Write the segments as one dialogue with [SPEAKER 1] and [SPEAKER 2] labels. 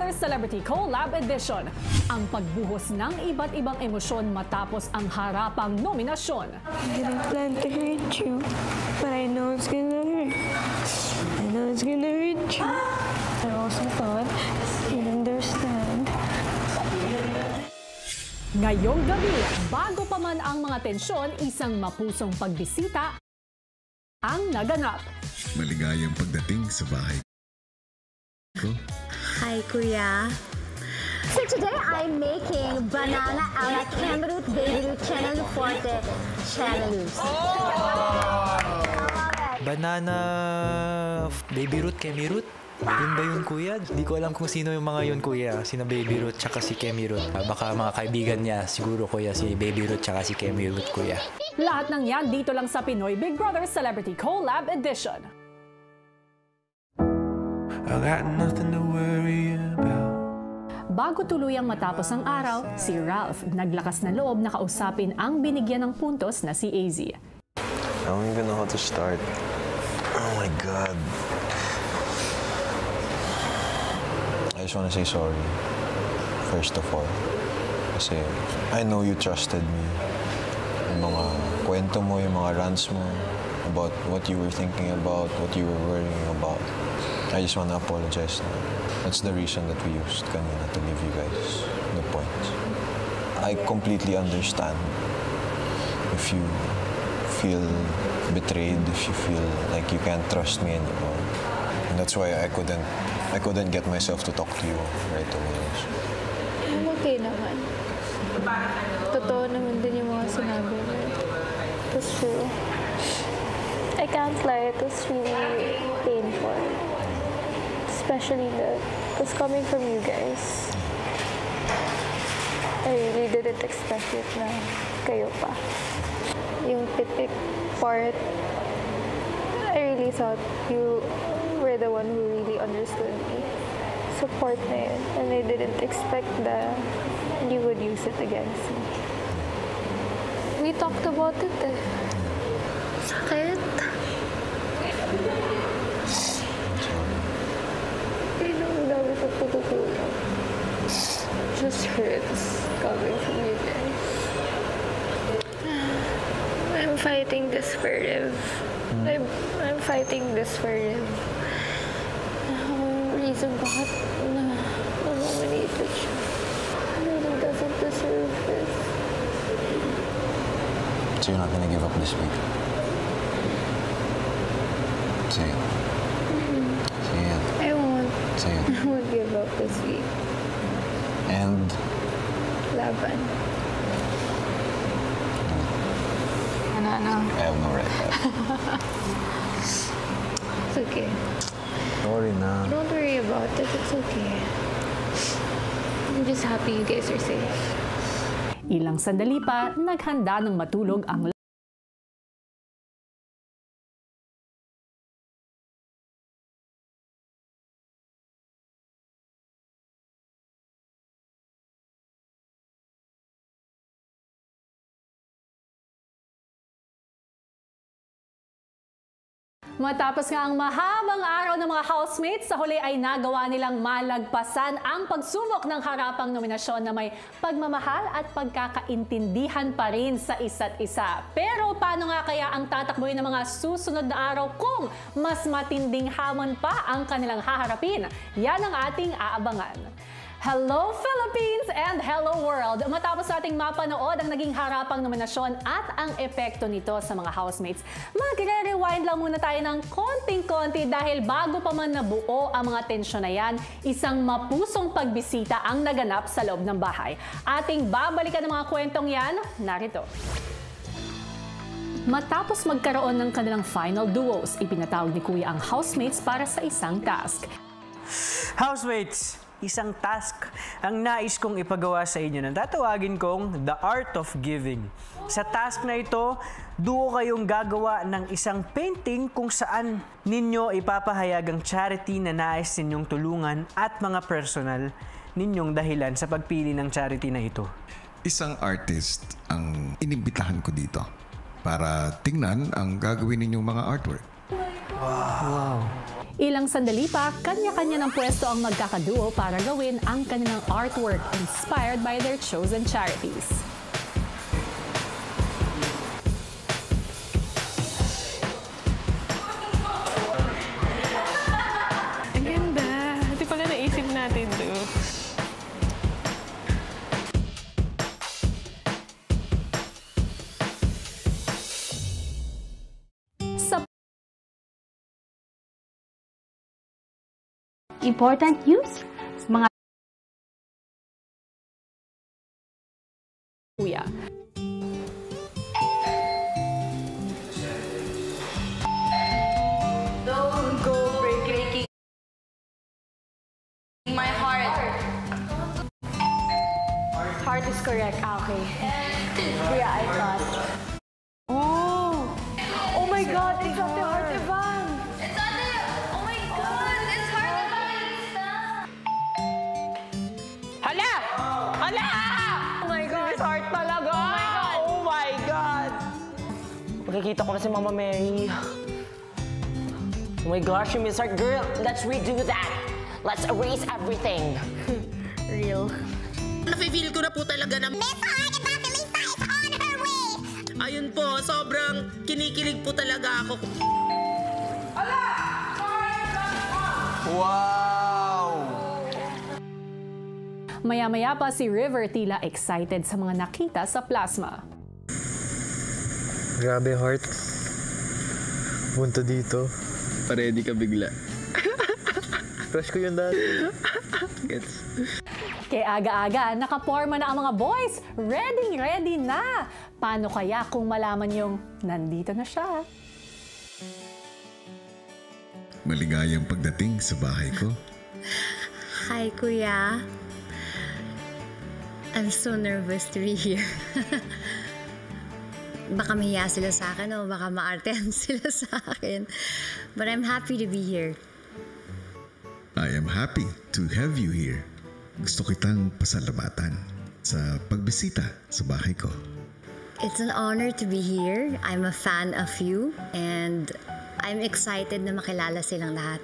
[SPEAKER 1] Celebrity Collab Edition, ang pagbuhos ng iba't ibang emosyon matapos ang harapang nominasyon.
[SPEAKER 2] I didn't plan to hurt you, but I know it's gonna hurt. I know it's gonna hurt you. I also thought you'd understand.
[SPEAKER 1] Ngayong gabi, bago pa man ang mga tensyon, isang mapusong pagbisita ang naganap.
[SPEAKER 3] Maligayang pagdating sa bahay ko.
[SPEAKER 4] Hi, Kuya. So today I'm making banana a la Cameroon Baby Root Channel Forte Channelus.
[SPEAKER 5] Banana Baby Root, Kemi Root? Yun ba yun, Kuya? Hindi ko alam kung sino yung mga yun, Kuya. Sino Baby Root tsaka si Kemi Root. Baka mga kaibigan niya, siguro, Kuya, si Baby Root tsaka si Kemi Root, Kuya.
[SPEAKER 1] Lahat ng yan dito lang sa Pinoy Big Brother Celebrity Collab Edition.
[SPEAKER 6] I got nothing to worry about.
[SPEAKER 1] Bago tuluyang matapos ang araw, si Ralph naglakas na loob na kausapin ang binigyan ng puntos na si AZ.
[SPEAKER 7] I don't even know how to start. Oh my God. I just want to say sorry, first of all. Kasi I know you trusted me. Yung mga kwento mo, yung mga rants mo, about what you were thinking about, what you were worrying about. I just want to apologize. That's the reason that we used kanina to give you guys the points. I completely understand if you feel betrayed, if you feel like you can't trust me anymore. And that's why I couldn't get myself to talk to you right away.
[SPEAKER 2] I'm okay naman. Totoo naman din yung mga sinabi mo. It was true. I can't lie, it was really painful. Especially that it was coming from you guys. I really didn't expect it na kayo pa. Yung pitik part, I really thought you were the one who really understood me. Support na yun. And I didn't expect that you would use it against me. We talked about it eh. Sakit. Just hurts coming from you guys. I'm fighting this for Riv. I'm fighting this for Riv. Reason bakit na-nominated siya. Really doesn't deserve this.
[SPEAKER 7] So you're not gonna give up this week? Say it. Say it.
[SPEAKER 2] I won't.
[SPEAKER 7] Say it.
[SPEAKER 2] I won't give up this week.
[SPEAKER 7] And
[SPEAKER 2] Laban. Ano?
[SPEAKER 7] I have no right back.
[SPEAKER 2] It's okay.
[SPEAKER 7] Sorry na.
[SPEAKER 2] Don't worry about it. It's okay. I'm just happy you guys are safe.
[SPEAKER 1] Ilang sandali pa, naghanda ng matulog ang Matapos nga ang mahabang araw ng mga housemates, sa huli ay nagawa nilang malagpasan ang pagsubok ng harapang nominasyon na may pagmamahal at pagkakaintindihan pa rin sa isa't isa. Pero paano nga kaya ang tatakbuhin ng mga susunod na araw kung mas matinding hamon pa ang kanilang haharapin? Yan ang ating aabangan. Hello Philippines and hello world! Matapos ating mapanood ang naging harapang nominasyon at ang epekto nito sa mga housemates, magre-rewind lang muna tayo ng konting-konti dahil bago pa man nabuo ang mga tensyon na yan, isang mapusong pagbisita ang naganap sa loob ng bahay. Ating babalikan ang mga kwentong yan, narito. Matapos magkaroon ng kanilang final duos, ipinatawag ni Kuya ang housemates para sa isang task.
[SPEAKER 8] Housemates! Isang task ang nais kong ipagawa sa inyo na tatawagin kong The Art of Giving. Sa task na ito, duo kayong gagawa ng isang painting kung saan ninyo ipapahayag ang charity na nais ninyong tulungan at mga personal ninyong dahilan sa pagpili ng charity na ito.
[SPEAKER 3] Isang artist ang inimbitahan ko dito para tingnan ang gagawin ninyong mga artwork.
[SPEAKER 8] Wow!
[SPEAKER 1] Ilang sandali pa, kanya-kanya ng pwesto ang magkakaduo para gawin ang kanilang artwork inspired by their chosen charities.
[SPEAKER 9] Ang ganda. Hindi pala naisip natin to.
[SPEAKER 4] Important news, mga
[SPEAKER 1] Kuya.
[SPEAKER 10] Don't go breaking my heart.
[SPEAKER 4] heart is correct. Okay. Kuya, I thought.
[SPEAKER 9] Oh my God! It's not the heart Evan!
[SPEAKER 10] It's not the... Oh my God! It's heart Evangelista!
[SPEAKER 9] Hala! Hala! Oh my God! It's heart talaga! Oh my God! Makikita ko na si Mama Mary. Oh my gosh, you miss heart. Girl, let's redo that. Let's erase everything.
[SPEAKER 4] Real.
[SPEAKER 11] Nafe-feel ko na po talaga na
[SPEAKER 4] Miss Heart Evangelista is on her way!
[SPEAKER 11] ayun po, sobrang kinikilig po talaga ako.
[SPEAKER 7] Wow!
[SPEAKER 1] Maya-maya pa si River tila excited sa mga nakita sa plasma.
[SPEAKER 5] Grabe, Heart. Punta dito.
[SPEAKER 12] Pa-ready ka bigla.
[SPEAKER 5] Crush ko yun dati.
[SPEAKER 12] Gets.
[SPEAKER 1] Kaya aga-aga, nakaporma na ang mga boys. Ready na! Paano kaya kung malaman yung nandito na siya?
[SPEAKER 3] Maligayang pagdating sa bahay ko.
[SPEAKER 4] Hi, Kuya. I'm so nervous to be here. Baka mahiya sila sa akin o baka ma-artehan sila sa akin. But I'm happy to be here.
[SPEAKER 3] I am happy to have you here. Gusto kitang pasalamatan sa pagbisita sa bahay ko.
[SPEAKER 4] It's an honor to be here. I'm a fan of you and I'm excited na makilala silang lahat.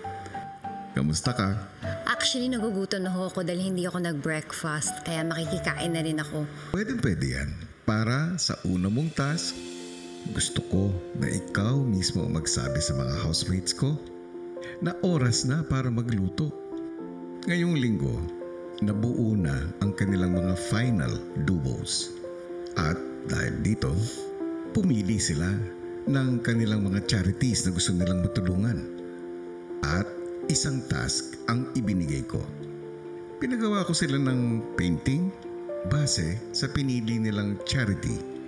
[SPEAKER 3] Kamusta ka?
[SPEAKER 4] Actually, nagugutom na ako dahil hindi ako nag-breakfast kaya makikikain na rin ako.
[SPEAKER 3] Pwede yan. Para sa una mong task, gusto ko na ikaw mismo ang magsabi sa mga housemates ko na oras na para magluto. Ngayong linggo, nabuo na ang kanilang mga final duos. At dahil dito, pumili sila ng kanilang mga charities na gusto nilang matulungan. At isang task ang ibinigay ko. Pinagawa ko sila ng painting base sa pinili nilang charity.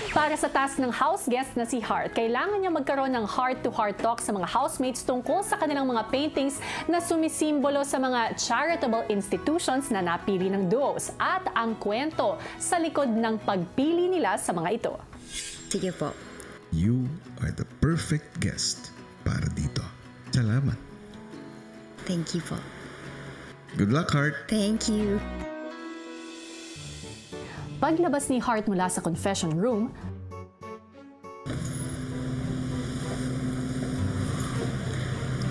[SPEAKER 1] Para sa task ng house guest na si Heart, kailangan niya magkaroon ng heart-to-heart talk sa mga housemates tungkol sa kanilang mga paintings na sumisimbolo sa mga charitable institutions na napili ng duos at ang kwento sa likod ng pagpili nila sa mga ito.
[SPEAKER 4] Sige po.
[SPEAKER 3] You are the perfect guest para dito. Salamat.
[SPEAKER 4] Thank you po.
[SPEAKER 3] Good luck, Heart.
[SPEAKER 4] Thank you.
[SPEAKER 1] Paglabas ni Heart mula sa confession room,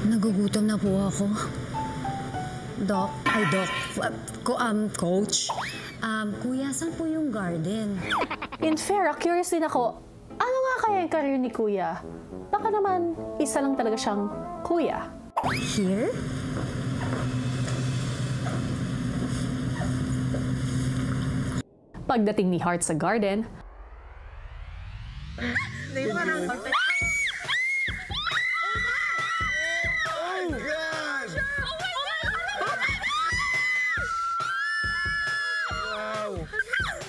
[SPEAKER 4] Nagugutom na po ako. Coach. Kuya, saan po yung garden?
[SPEAKER 1] in fair, curious din ako, ano nga kaya yung career ni Kuya? Baka naman, isa lang talaga siyang Kuya.
[SPEAKER 4] Here?
[SPEAKER 1] Pagdating ni Heart sa garden,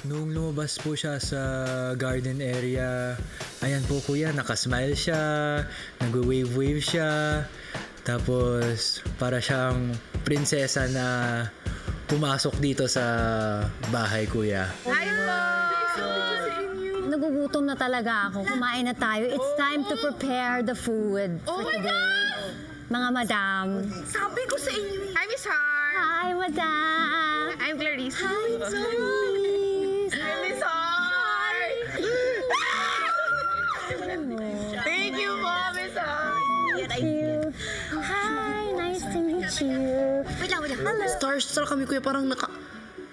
[SPEAKER 5] Nung lumabas po siya sa garden area, ayan po kuya, nakasmile siya, nag-wave siya, tapos para siyang prinsesa na pumasok dito sa bahay kuya.
[SPEAKER 4] Nagugutom na talaga ako. Kumain na tayo. It's time to prepare the food for today. Mga madam.
[SPEAKER 11] Sabi ko sa inyo. Hi, Miss Heart.
[SPEAKER 4] Hi, madam.
[SPEAKER 11] I'm Clarice.
[SPEAKER 4] Hi, Clarice.
[SPEAKER 11] Hi, Miss Heart. Thank you po, Miss Heart.
[SPEAKER 4] Thank you. Wait lang. Hello.
[SPEAKER 11] Starstruck kami, kuya. Parang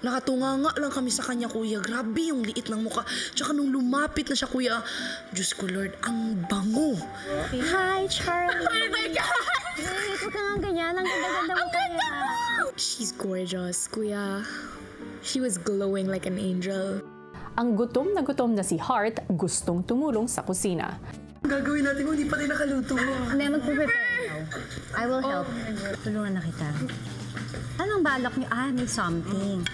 [SPEAKER 11] nakatunganga lang kami sa kanya, kuya. Grabe yung liit ng mukha. Tsaka nung lumapit na siya, kuya, Diyos ko, Lord, ang bango.
[SPEAKER 4] Hi, Charlie.
[SPEAKER 10] Oh my God!
[SPEAKER 4] Wait, huwag ka nga ganyan. Ang ganda-ganda mo kaya.
[SPEAKER 10] She's gorgeous, kuya. She was glowing like an angel.
[SPEAKER 1] Ang gutom na si Heart gustong tumulong sa kusina.
[SPEAKER 11] Ang gagawin natin kung hindi pa rin nakaluto?
[SPEAKER 4] Hindi, magpe-prepare ikaw. I will help. Tulungan na kita. Anong balak niyo? May something.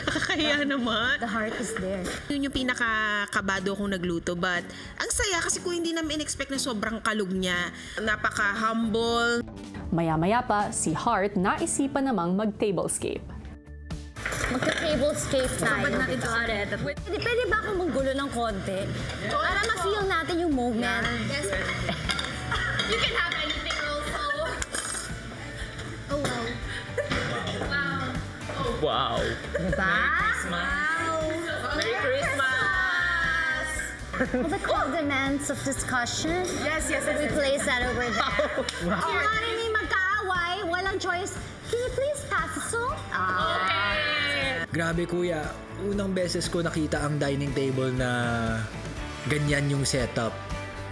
[SPEAKER 11] Nakakahiya naman.
[SPEAKER 4] The heart is there.
[SPEAKER 11] Yun yung pinakakabado kong nagluto. But ang saya kasi kung hindi namin in-expect na sobrang kalog niya. Napaka-humble.
[SPEAKER 1] Maya-maya pa, si Heart naisipan namang mag-tablescape.
[SPEAKER 4] Magka-tablescape tayo.
[SPEAKER 10] natin to add.
[SPEAKER 4] Pwede ba akong manggulo ng konti? Para ma-feel natin yung movement.
[SPEAKER 10] Yes. You can have anything also. Oh, wow. Wow.
[SPEAKER 11] Wow.
[SPEAKER 4] Diba?
[SPEAKER 10] Wow.
[SPEAKER 11] Merry Christmas!
[SPEAKER 4] Well, the condiments of discussion.
[SPEAKER 10] Yes.
[SPEAKER 4] We place that over there. Kung nga rin magkaaway, walang choice. Can you please pass the salt?
[SPEAKER 5] Grabe kuya, unang beses ko nakita ang dining table na ganyan yung setup.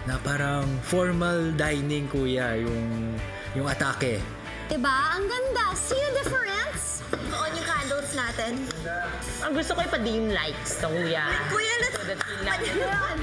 [SPEAKER 5] Na parang formal dining kuya, yung atake.
[SPEAKER 4] Diba? Ang ganda. See yung difference?
[SPEAKER 10] On yung candles natin.
[SPEAKER 11] Ang gusto ko ipa-dim lights to, kuya.
[SPEAKER 10] Kuya, let's...
[SPEAKER 11] So that we like.
[SPEAKER 4] Yun.